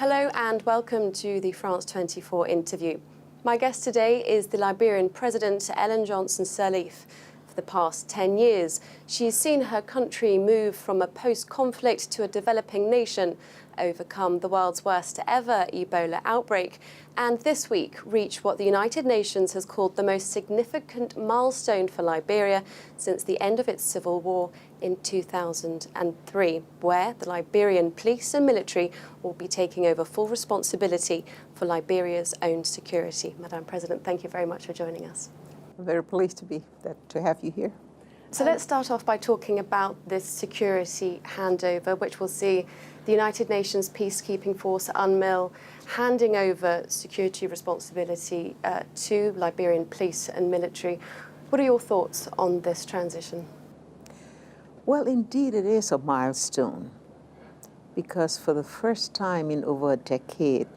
Hello and welcome to the France 24 interview. My guest today is the Liberian President, Ellen Johnson Sirleaf. For the past 10 years, she's seen her country move from a post-conflict to a developing nation, overcome the world's worst ever Ebola outbreak, and this week reach what the United Nations has called the most significant milestone for Liberia since the end of its civil war in 2003, where the Liberian police and military will be taking over full responsibility for Liberia's own security. Madam President, thank you very much for joining us. I'm very pleased to have you here. So let's start off by talking about this security handover, which will see the United Nations peacekeeping force, UNMIL, handing over security responsibility to Liberian police and military. What are your thoughts on this transition? Well, indeed, it is a milestone, because for the first time in over a decade,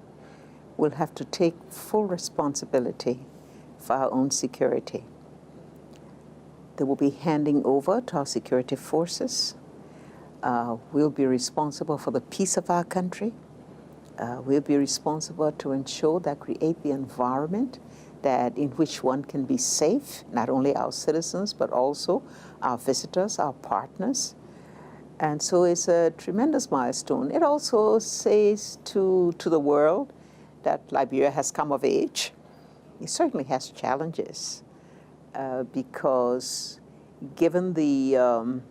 we'll have to take full responsibility for our own security. They will be handing over to our security forces. We'll be responsible for the peace of our country. We'll be responsible to ensure that create the environment in which one can be safe, not only our citizens, but also our visitors, our partners. And so it's a tremendous milestone. It also says to the world that Liberia has come of age. It certainly has challenges because given the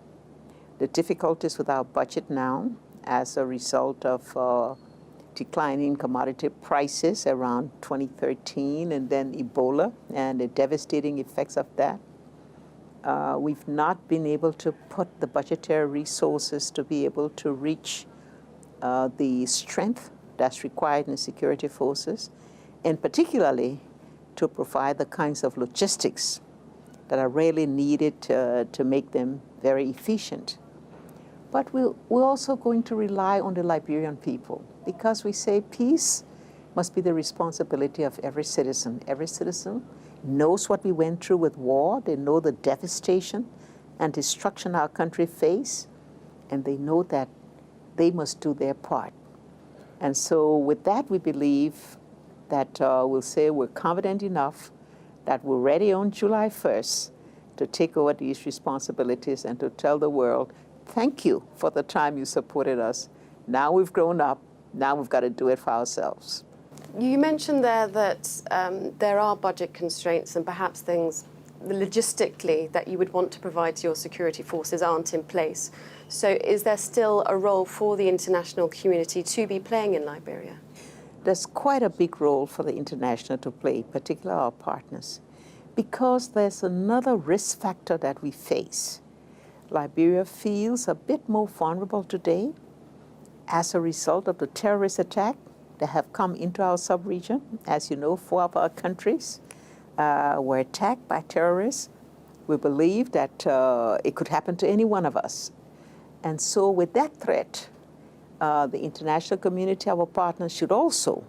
difficulties with our budget now as a result of declining commodity prices around 2013 and then Ebola and the devastating effects of that, we've not been able to put the budgetary resources to be able to reach the strength that's required in the security forces, and particularly to provide the kinds of logistics that are really needed to make them very efficient. But we're also going to rely on the Liberian people, because we say peace must be the responsibility of every citizen. Every citizen knows what we went through with war. They know the devastation and destruction our country faced, and they know that they must do their part. And so with that, we believe that we'll say we're confident enough that we're ready on July 1st to take over these responsibilities and to tell the world, thank you for the time you supported us. Now we've grown up. Now we've got to do it for ourselves. You mentioned there that there are budget constraints and perhaps things logistically that you would want to provide to your security forces aren't in place. So is there still a role for the international community to be playing in Liberia? There's quite a big role for the international to play, particularly our partners, because there's another risk factor that we face. Liberia feels a bit more vulnerable today as a result of the terrorist attack that have come into our sub-region. As you know, 4 of our countries were attacked by terrorists. We believe that it could happen to any one of us. And so with that threat, the international community, our partners, should also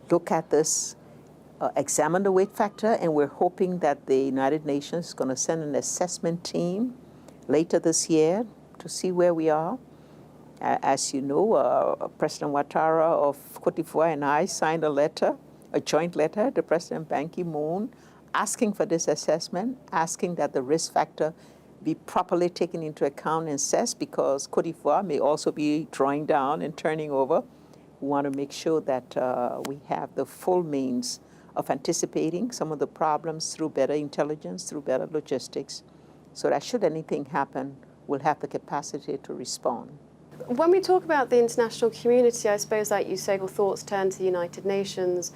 look at this, examine the weight factor, and we're hoping that the United Nations is going to send an assessment team later this year to see where we are. As you know, President Ouattara of Cote d'Ivoire and I signed a joint letter to President Ban Ki-moon asking for this assessment, asking that the risk factor be properly taken into account and assessed, because Cote d'Ivoire may also be drawing down and turning over. We want to make sure that we have the full means of anticipating some of the problems through better intelligence, through better logistics, so that should anything happen, we'll have the capacity to respond. When we talk about the international community, I suppose, like you say, your thoughts turn to the United Nations,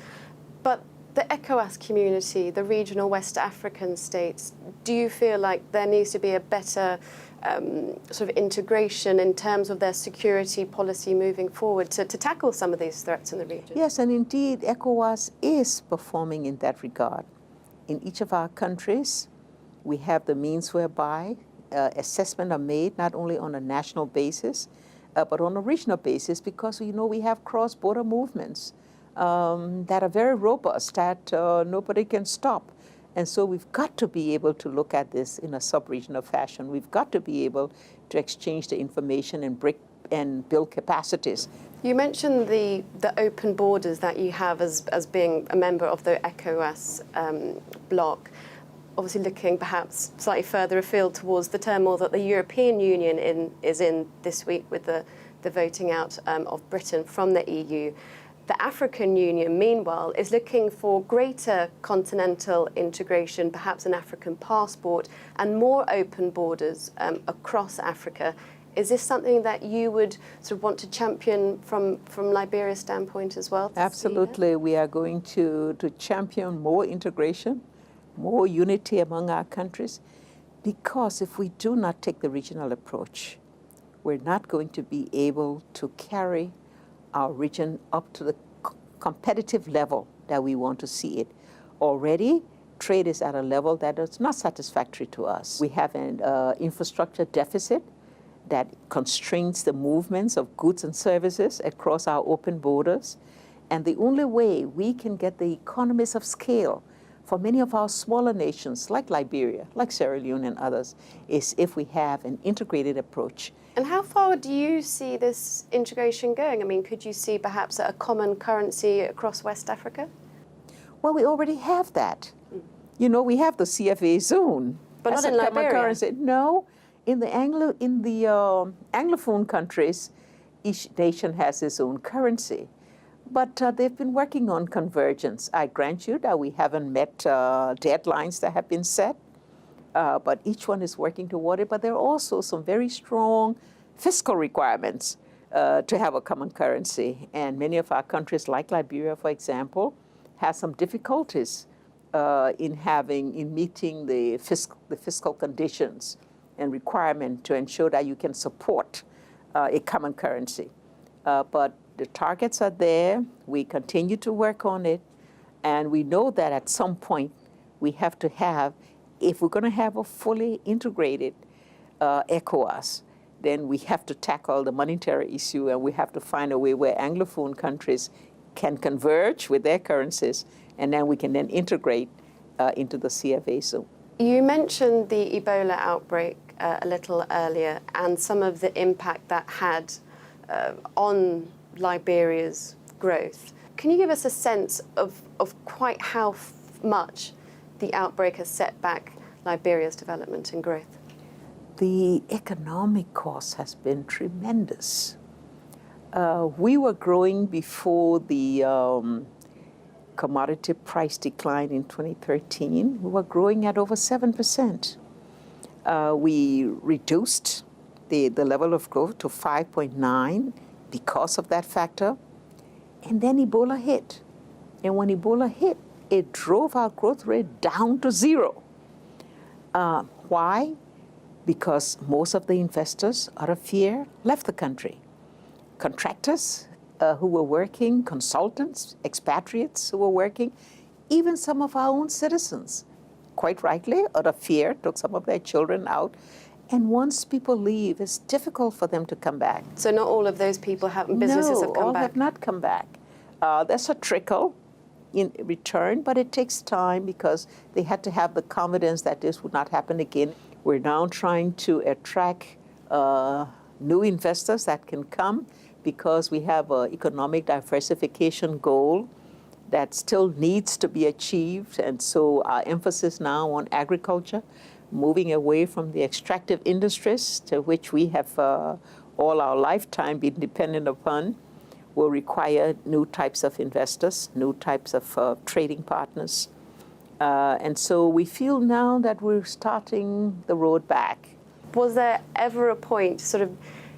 but the ECOWAS community, the regional West African states, do you feel like there needs to be a better sort of integration in terms of their security policy moving forward to tackle some of these threats in the region? Yes, and indeed, ECOWAS is performing in that regard. In each of our countries, we have the means whereby assessments are made not only on a national basis, but on a regional basis, because we have cross-border movements that are very robust, that nobody can stop. And so we've got to be able to look at this in a sub-regional fashion. We've got to be able to exchange the information and and build capacities. You mentioned the open borders that you have as being a member of the ECOWAS bloc, obviously looking perhaps slightly further afield towards the turmoil that the European Union is in this week with the voting out of Britain from the EU. The African Union, meanwhile, is looking for greater continental integration, perhaps an African passport, and more open borders across Africa. Is this something that you would sort of want to champion from Liberia's standpoint as well? Absolutely. We are going to champion more integration, more unity among our countries, because if we do not take the regional approach, we're not going to be able to carry our region up to the competitive level that we want to see it. Already, trade is at a level that is not satisfactory to us. We have an infrastructure deficit that constrains the movements of goods and services across our open borders. And the only way we can get the economies of scale for many of our smaller nations, like Liberia, like Sierra Leone and others, is if we have an integrated approach. And how far do you see this integration going? I mean, could you see perhaps a common currency across West Africa? Well, we already have that. You know, we have the CFA zone. But not in Liberia. Currency. No. In the Anglophone countries, each nation has its own currency. But they've been working on convergence. I grant you that we haven't met deadlines that have been set, but each one is working toward it. But there are also some very strong fiscal requirements to have a common currency. And many of our countries, like Liberia, for example, have some difficulties in meeting the fiscal conditions and requirement to ensure that you can support a common currency. But the targets are there. We continue to work on it. And we know that at some point we have to have, if we're going to have a fully integrated ECOWAS, then we have to tackle the monetary issue, and we have to find a way where Anglophone countries can converge with their currencies, and then we can then integrate into the CFA zone. You mentioned the Ebola outbreak a little earlier and some of the impact that had on Liberia's growth. Can you give us a sense of quite how much the outbreak has set back Liberia's development and growth? The economic cost has been tremendous. We were growing before the commodity price decline in 2013. We were growing at over 7%. We reduced the level of growth to 5.9 because of that factor. And then Ebola hit. And when Ebola hit, it drove our growth rate down to 0. Why? Because most of the investors, out of fear, left the country. Contractors who were working, consultants, expatriates who were working, even some of our own citizens, quite rightly, out of fear, took some of their children out. And once people leave, it's difficult for them to come back. So not all of those people businesses have come back? No, all have not come back. There's a trickle in return, but it takes time because they had to have the confidence that this would not happen again. We're now trying to attract new investors that can come because we have an economic diversification goal that still needs to be achieved. And so our emphasis now on agriculture, moving away from the extractive industries to which we have all our lifetime been dependent upon, will require new types of investors, new types of trading partners. And so we feel now that we're starting the road back. Was there ever a point, sort of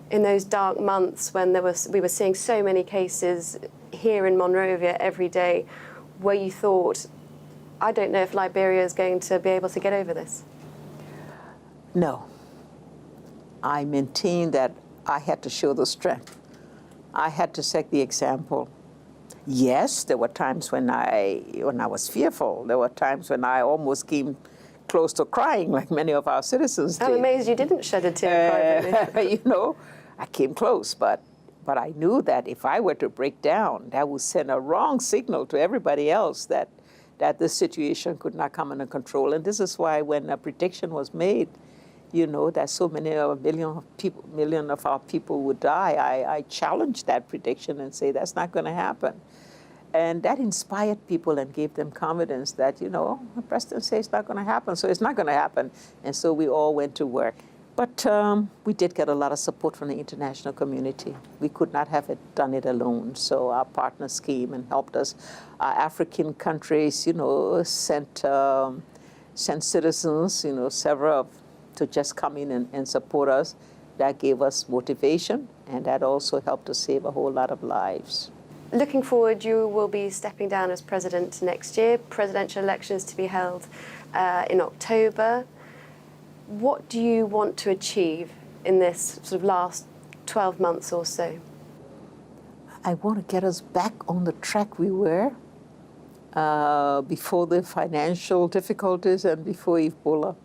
in those dark months when we were seeing so many cases here in Monrovia every day, where you thought, I don't know if Liberia is going to be able to get over this? No. I maintain that I had to show the strength. I had to set the example. Yes, there were times when I was fearful. There were times when I almost came close to crying, like many of our citizens did. I'm amazed you didn't shed a tear privately. You know, I came close, but I knew that if I were to break down, that would send a wrong signal to everybody else that this situation could not come under control. And this is why when a prediction was made you know, that so many million of our people would die. I challenged that prediction and say that's not going to happen. And that inspired people and gave them confidence that, you know, the president says it's not going to happen, so it's not going to happen. And so we all went to work. But we did get a lot of support from the international community. We could not have done it alone. So our partners came and helped us. Our African countries, you know, sent citizens, you know, several, to just come in and support us. That gave us motivation, and that also helped to save a whole lot of lives. Looking forward, you will be stepping down as president next year. Presidential elections to be held in October. What do you want to achieve in this sort of last 12 months or so? I want to get us back on the track we were before the financial difficulties and before Ebola,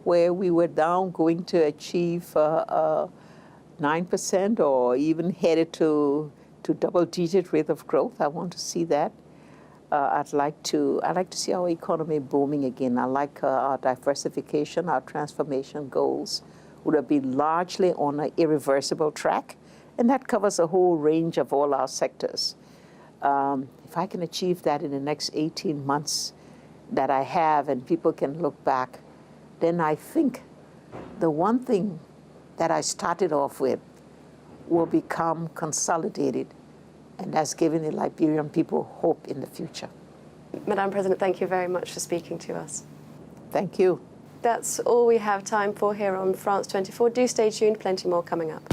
where we were down going to achieve 9% or even headed to double-digit rate of growth. I want to see that. I'd like to see our economy booming again. I like our diversification, our transformation goals would have been largely on an irreversible track, and that covers a whole range of all our sectors. If I can achieve that in the next 18 months that I have, and people can look back, then I think the one thing that I started off with will become consolidated, and that's giving the Liberian people hope in the future. Madam President, thank you very much for speaking to us. Thank you. That's all we have time for here on France 24. Do stay tuned, plenty more coming up.